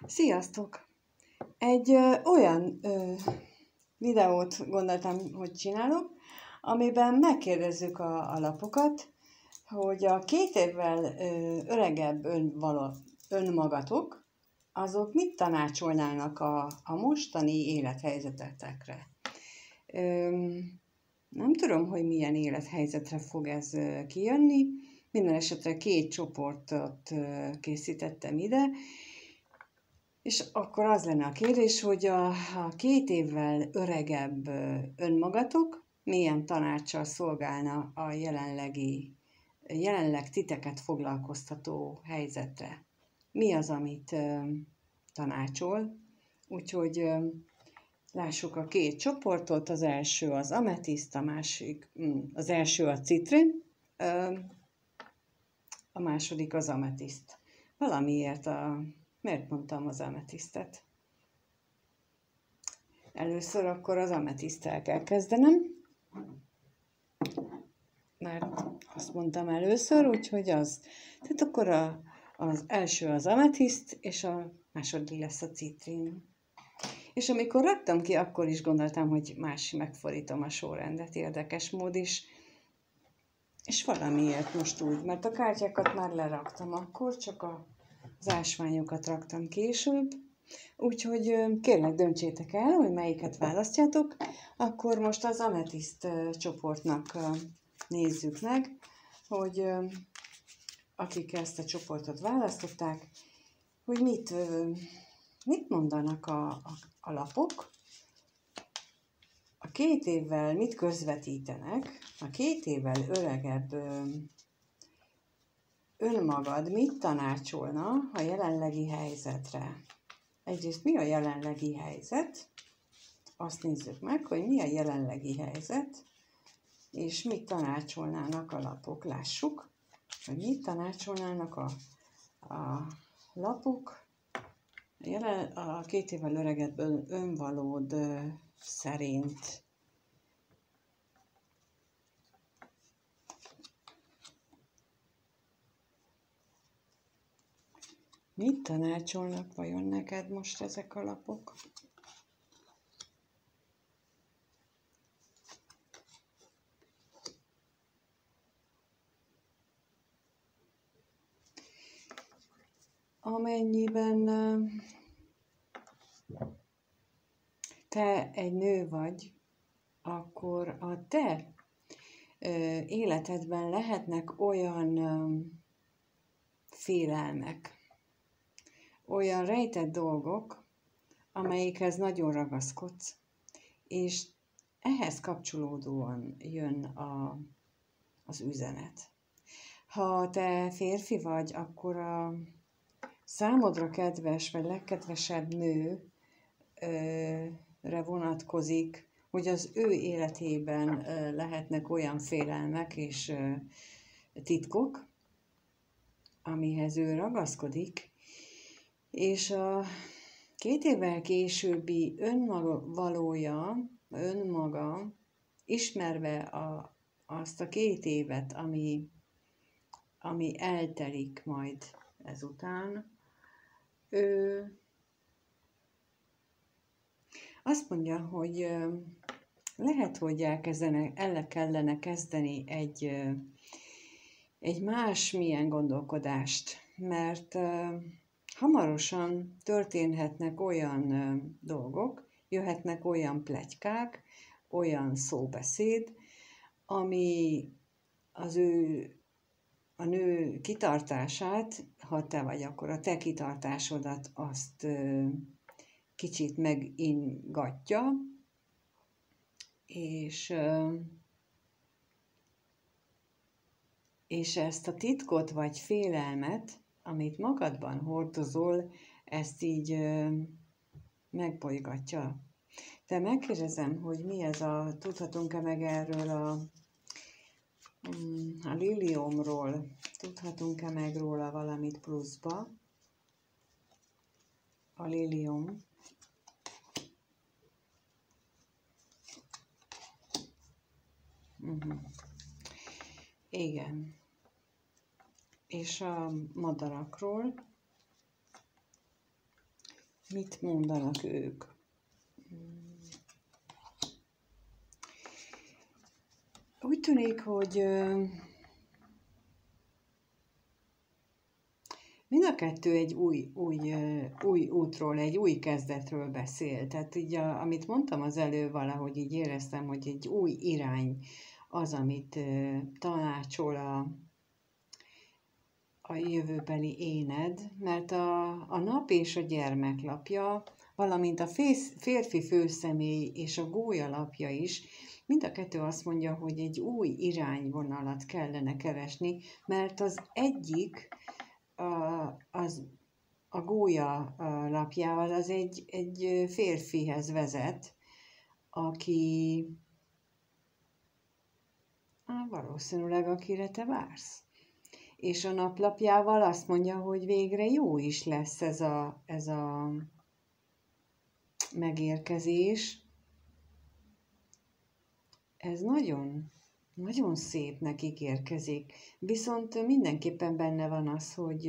Sziasztok! Egy olyan videót gondoltam, hogy csinálok, amiben megkérdezzük a lapokat, hogy a 2 évvel öregebb önmagatok, azok mit tanácsolnának a mostani élethelyzetetekre. Nem tudom, hogy milyen élethelyzetre fog ez kijönni. Minden esetre 2 csoportot készítettem ide, és akkor az lenne a kérdés, hogy a 2 évvel öregebb önmagatok milyen tanácssal szolgálna a jelenleg titeket foglalkoztató helyzetre. Mi az, amit tanácsol? Úgyhogy lássuk a 2 csoportot. Az első az ametiszt, az első a citrin, a második az ametiszt. Valamiért miért mondtam az ametisztet? Először akkor az ametiszttel kell kezdenem, mert azt mondtam először, úgyhogy az. Tehát akkor az első az ametiszt, és a második lesz a citrin. És amikor raktam ki, akkor is gondoltam, hogy megfordítom a sorrendet, érdekes mód is. És valamiért most úgy, mert a kártyákat már leraktam akkor, csak az ásványokat raktam később. Úgyhogy kérlek, döntsétek el, hogy melyiket választjátok. Akkor most az ametiszt csoportnak nézzük meg, hogy akik ezt a csoportot választották, hogy mit mondanak a lapok, a 2 évvel mit közvetítenek, a 2 évvel öregebb önmagad mit tanácsolna a jelenlegi helyzetre. Egyrészt mi a jelenlegi helyzet, azt nézzük meg, hogy mi a jelenlegi helyzet, és mit tanácsolnának a lapok. Lássuk, hogy mit tanácsolnának a lapok a 2 évvel öregebb önvalód szerint. Mit tanácsolnak vajon neked most ezek a lapok? Amennyiben te egy nő vagy, akkor a te életedben lehetnek olyan félelmek, olyan rejtett dolgok, amelyikhez nagyon ragaszkodsz, és ehhez kapcsolódóan jön az üzenet. Ha te férfi vagy, akkor a számodra kedves, vagy legkedvesebb nőre vonatkozik, hogy az ő életében lehetnek olyan félelmek és titkok, amihez ő ragaszkodik, és a 2 évvel későbbi önmaga, ismerve azt a 2 évet, ami eltelik majd ezután, ő azt mondja, hogy lehet, hogy el kellene kezdeni egy másmilyen gondolkodást, mert hamarosan történhetnek olyan dolgok, jöhetnek olyan pletykák, olyan szóbeszéd, ami a nő kitartását, ha te vagy, akkor a te kitartásodat azt kicsit megingatja, és ezt a titkot vagy félelmet, amit magadban hordozol, ezt így megbolygatja. De megkérdezem, hogy mi ez tudhatunk-e meg erről a liliomról, tudhatunk-e meg róla valamit pluszba? A liliom. Igen. És a madarakról. Mit mondanak ők? Úgy tűnik, hogy mind a kettő egy új útról, egy új kezdetről beszél. Tehát így, amit mondtam az előbb, valahogy így éreztem, hogy egy új irány az, amit tanácsol a jövőbeli éned, mert a nap és a gyermek lapja, valamint a férfi főszemély és a gólya lapja is, mind a kettő azt mondja, hogy egy új irányvonalat kellene keresni, mert az egyik, a gólya lapjával az egy férfihez vezet, aki valószínűleg akire te vársz. És a naplapjával azt mondja, hogy végre jó is lesz ez a megérkezés. Ez nagyon, nagyon szépnek ígérkezik. Viszont mindenképpen benne van az, hogy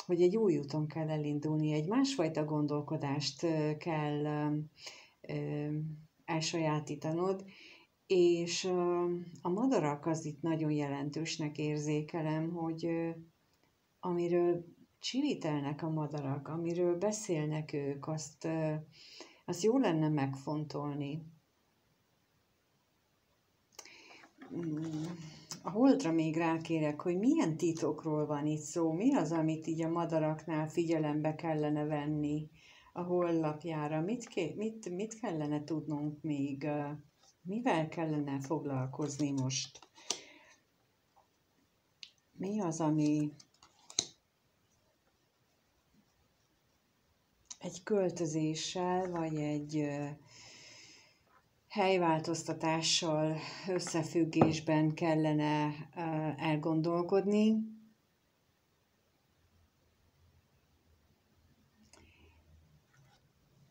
egy új úton kell elindulni, egy másfajta gondolkodást kell elsajátítanod, és a madarak az itt nagyon jelentősnek érzékelem, hogy amiről csirítelnek a madarak, amiről beszélnek ők, azt jó lenne megfontolni. A holdra még rákérek, hogy milyen titokról van itt szó, mi az, amit így a madaraknál figyelembe kellene venni a holdlapjára, mit kellene tudnunk még, mivel kellene foglalkozni most? Mi az, ami egy költözéssel, vagy egy helyváltoztatással összefüggésben kellene elgondolkodni?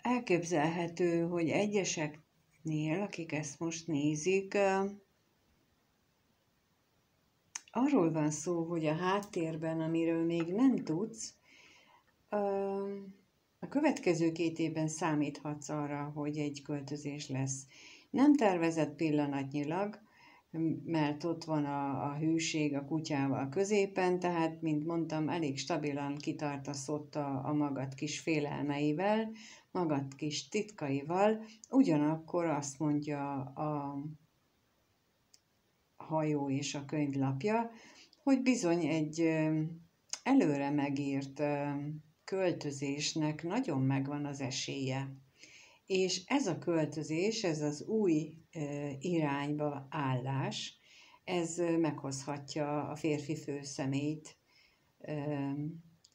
Elképzelhető, hogy egyeseknél, akik ezt most nézik, arról van szó, hogy a háttérben, amiről még nem tudsz, a következő 2 évben számíthatsz arra, hogy egy költözés lesz. Nem tervezett pillanatnyilag, mert ott van a hűség a kutyával középen, tehát, mint mondtam, elég stabilan kitartasz ott a magad kis félelmeivel, magad kis titkaival, ugyanakkor azt mondja a hajó és a könyvlapja, hogy bizony egy előre megírt költözésnek nagyon megvan az esélye. És ez a költözés, ez az új irányba állás, ez meghozhatja a férfi főszemélyt,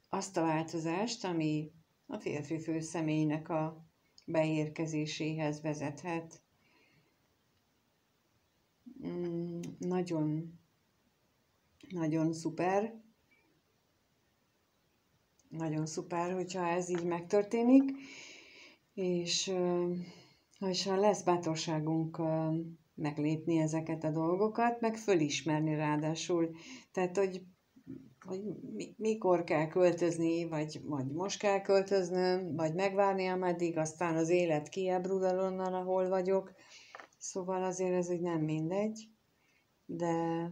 azt a változást, ami a férfi főszemélynek a beérkezéséhez vezethet. Nagyon, nagyon szuper. Nagyon szuper, hogyha ez így megtörténik, és ha lesz bátorságunk meglépni ezeket a dolgokat, meg fölismerni ráadásul. Tehát, hogy mikor kell költözni, vagy most kell költöznöm, vagy megvárni, ameddig aztán az élet kiebrudal onnan, ahol vagyok. Szóval azért ez úgy nem mindegy, de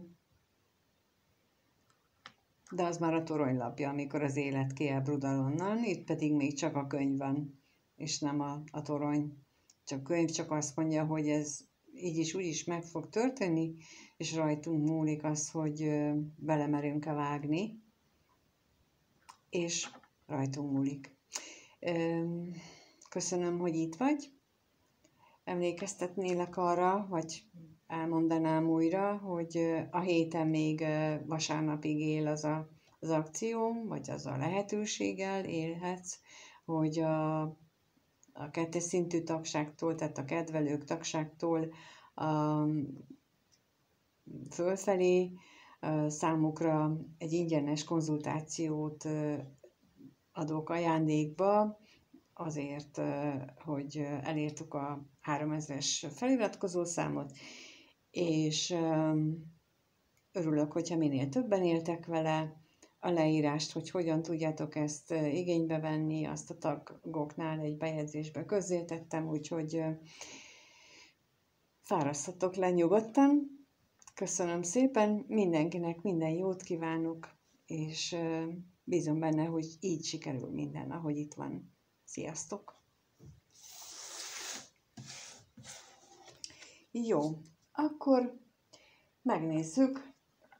az már a toronylapja, amikor az élet kiebrudal onnan, itt pedig még csak a könyv van, és nem a torony. Csak a könyv csak azt mondja, hogy ez így is úgy is meg fog történni, és rajtunk múlik az, hogy belemerünk-e vágni, és rajtunk múlik. Köszönöm, hogy itt vagy. Emlékeztetnélek arra, vagy elmondanám újra, hogy a héten még vasárnapig él az akció, vagy az a lehetőséggel élhetsz, hogy a 2. szintű tagságtól, tehát a kedvelők tagságtól fölfelé számukra egy ingyenes konzultációt adok ajándékba, azért, hogy elértük a 3000-es feliratkozó számot, és örülök, hogyha minél többen éltek vele, a leírást, hogy hogyan tudjátok ezt igénybe venni, azt a tagoknál egy bejegyzésbe közzétettem, úgyhogy fárasztatok le nyugodtan. Köszönöm szépen, mindenkinek minden jót kívánok, és bízom benne, hogy így sikerül minden, ahogy itt van. Sziasztok! Jó, akkor megnézzük,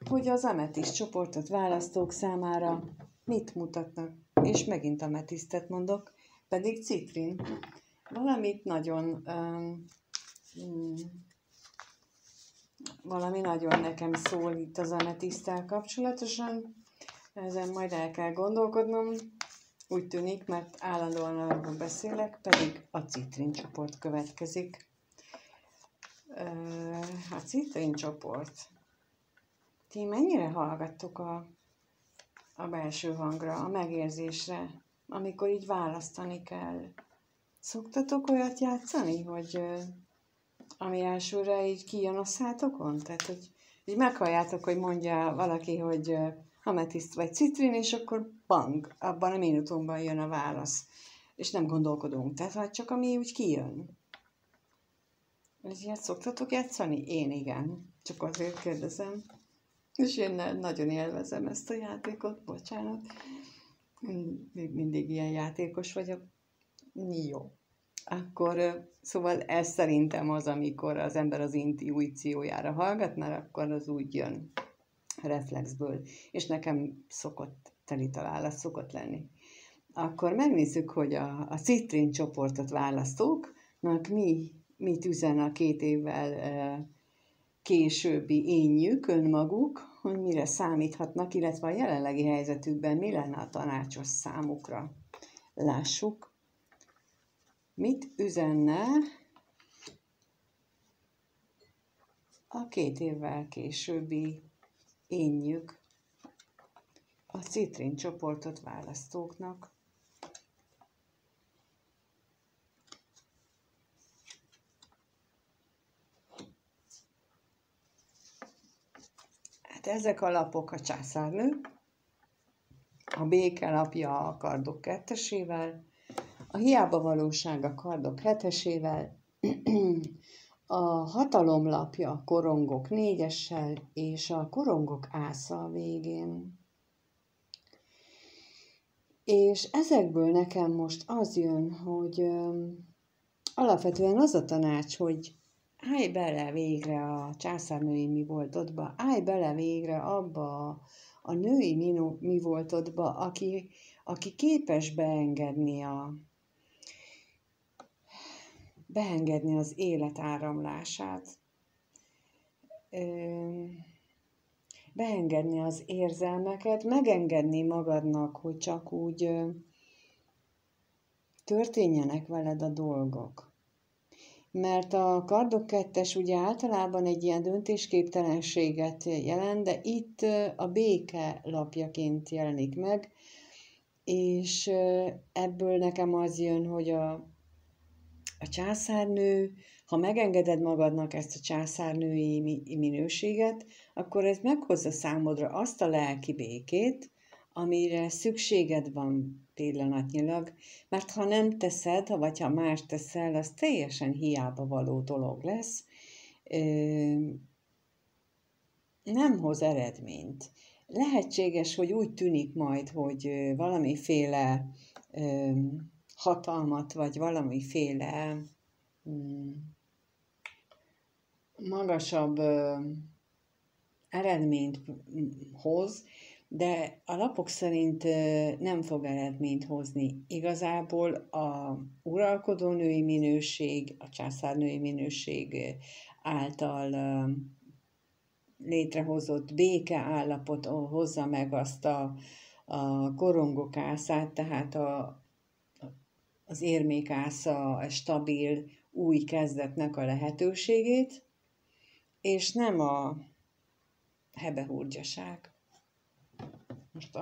hogy az ametiszт csoportot választók számára mit mutatnak. És megint ametisztet mondok, pedig citrin. Valami nagyon nekem szól itt az ametiszttel kapcsolatosan. Ezen majd el kell gondolkodnom. Úgy tűnik, mert állandóan arról beszélek, pedig a citrin csoport következik. A citrin csoport. Ti mennyire hallgattok a belső hangra, a megérzésre, amikor így választani kell? Szoktatok olyat játszani, hogy ami elsőre így kijön a szátokon? Tehát, hogy így meghalljátok, hogy mondja valaki, hogy ametiszt vagy citrin, és akkor bang, abban a minutumban jön a válasz. És nem gondolkodunk. Tehát, csak ami úgy kijön. És ilyet szoktatok játszani? Én igen. Csak azért kérdezem. És én nagyon élvezem ezt a játékot, bocsánat. Még mindig ilyen játékos vagyok. Jó. Akkor, szóval ez szerintem az, amikor az ember az intuíciójára hallgat, mert akkor az úgy jön reflexből. És nekem teli találat szokott lenni. Akkor megnézzük, hogy a citrin csoportot választóknak mit üzen a 2 évvel későbbi énjük, önmaguk, hogy mire számíthatnak, illetve a jelenlegi helyzetükben mi lenne a tanácsos számukra. Lássuk, mit üzenne a 2 évvel későbbi énjük a citrin csoportot választóknak. Ezek a lapok a császárnő, a béke lapja a kardok 2-esével, a hiába valóság a kardok 7-esével, a hatalom lapja a korongok 4-essel, és a korongok ásza a végén. És ezekből nekem most az jön, hogy alapvetően az a tanács, hogy állj bele végre a császárnői mi voltodba, állj bele végre abba a női mi voltodba, aki képes beengedni az élet áramlását, beengedni az érzelmeket, megengedni magadnak, hogy csak úgy történjenek veled a dolgok. Mert a kardok 2-es ugye általában egy ilyen döntésképtelenséget jelent, de itt a béke lapjaként jelenik meg, és ebből nekem az jön, hogy a császárnő, ha megengeded magadnak ezt a császárnői minőséget, akkor ez meghozza számodra azt a lelki békét, amire szükséged van pillanatnyilag, mert ha nem teszed, vagy ha más teszel, az teljesen hiába való dolog lesz, nem hoz eredményt. Lehetséges, hogy úgy tűnik majd, hogy valamiféle hatalmat, vagy valamiféle magasabb eredményt hoz, de a lapok szerint nem fog eredményt hozni. Igazából a uralkodó női minőség, a császárnői minőség által létrehozott béke állapot hozza meg azt a korongok ászát, tehát az érmék ásza, a stabil új kezdetnek a lehetőségét, és nem a hebehúrgyaság. Most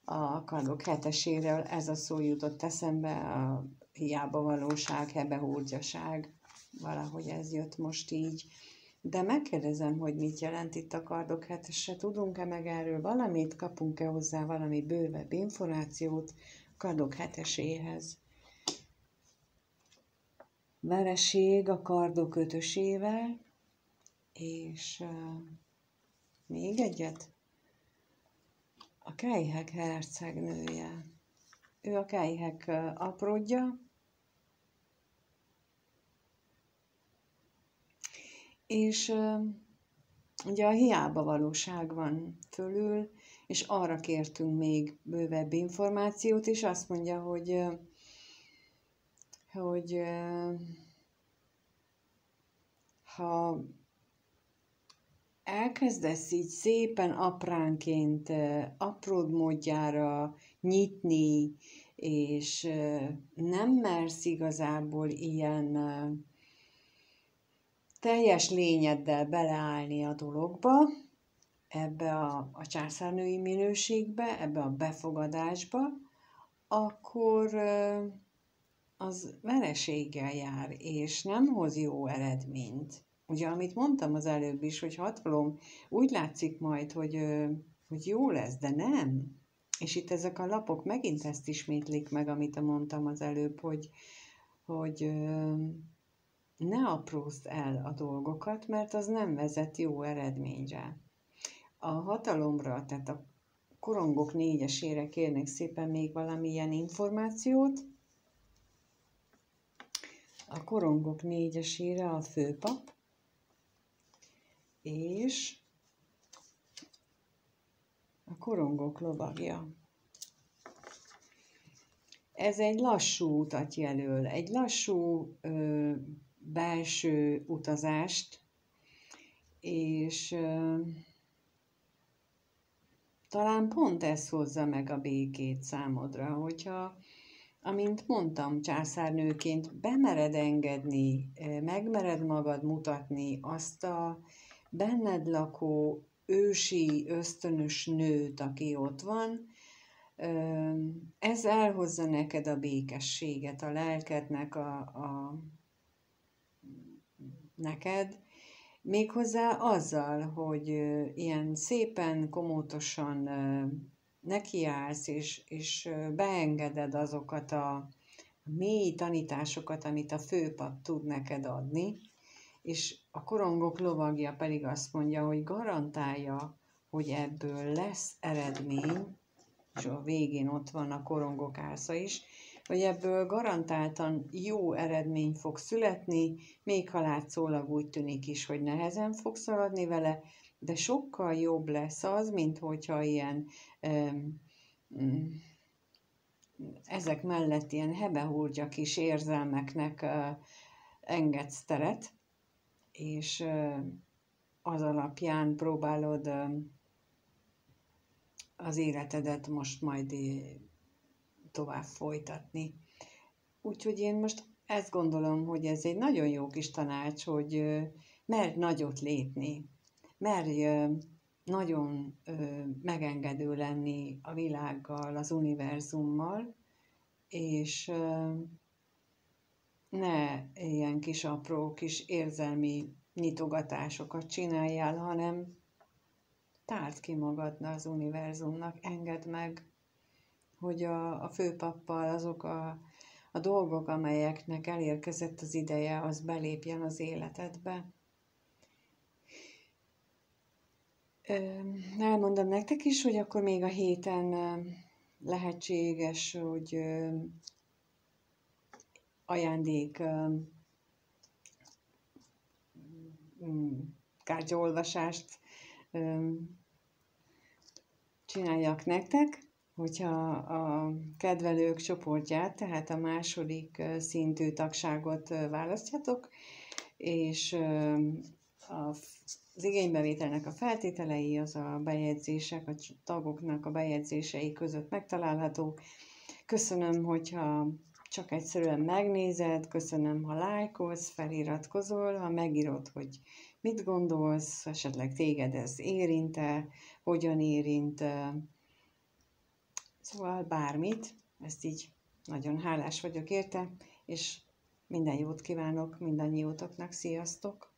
a kardok 7-eséről ez a szó jutott eszembe, a hiába valóság, hebehúrgyaság, valahogy ez jött most így. De megkérdezem, hogy mit jelent itt a kardok hetese, tudunk-e meg erről valamit, kapunk-e hozzá valami bővebb információt a kardok heteséhez. Vereség a kardok ötösével, és még egyet, a kelyhek hercegnője. Ő a kelyhek apródja, és ugye a hiába valóság van fölül, és arra kértünk még bővebb információt, és azt mondja, hogy ha elkezdesz így szépen apránként, apród módjára nyitni, és nem mersz igazából ilyen teljes lényeddel beleállni a dologba, ebbe a császárnői minőségbe, ebbe a befogadásba, akkor az vereséggel jár, és nem hoz jó eredményt. Ugye, amit mondtam az előbb is, hogy hatalom úgy látszik majd, hogy jó lesz, de nem. És itt ezek a lapok megint ezt ismétlik meg, amit mondtam az előbb, hogy ne aprózd el a dolgokat, mert az nem vezet jó eredményre. A hatalomra, tehát a korongok négyesére kérnek szépen még valamilyen információt. A korongok négyesére a főpap, és a korongok lovagja. Ez egy lassú utat jelöl, egy lassú belső utazást, és talán pont ez hozza meg a békét számodra, hogyha, amint mondtam, császárnőként bemered engedni, megmered magad mutatni azt a benned lakó ősi, ösztönös nőt, aki ott van, ez elhozza neked a békességet, a lelkednek neked, méghozzá azzal, hogy ilyen szépen, komótosan nekiállsz, és beengeded azokat a mély tanításokat, amit a főpap tud neked adni, és a korongok lovagja pedig azt mondja, hogy garantálja, hogy ebből lesz eredmény, és a végén ott van a korongok ásza is, hogy ebből garantáltan jó eredmény fog születni, még ha látszólag úgy tűnik is, hogy nehezen fogsz szaladni vele, de sokkal jobb lesz az, mint hogyha ilyen ezek mellett ilyen hebehúrgya kis érzelmeknek engedsz teret, és az alapján próbálod az életedet most majd tovább folytatni. Úgyhogy én most ezt gondolom, hogy ez egy nagyon jó kis tanács, hogy merj nagyot lépni, merj nagyon megengedő lenni a világgal, az univerzummal, és ne ilyen kis apró, kis érzelmi nyitogatásokat csináljál, hanem tárd ki magadnak az univerzumnak, engedd meg, hogy a főpappal azok a dolgok, amelyeknek elérkezett az ideje, az belépjen az életedbe. Elmondom nektek is, hogy akkor még a héten lehetséges, hogy ajándék kártyaolvasást csináljak nektek, hogyha a kedvelők csoportját, tehát a második szintű tagságot választjátok, és az igénybevételnek a feltételei, az a bejegyzések, a tagoknak a bejegyzései között megtalálható. Köszönöm, hogyha csak egyszerűen megnézed, köszönöm, ha lájkolsz, feliratkozol, ha megírod, hogy mit gondolsz, esetleg téged ez érint-e, hogyan érint, szóval bármit, ezt így nagyon hálás vagyok érte, és minden jót kívánok mindannyiótoknak, sziasztok!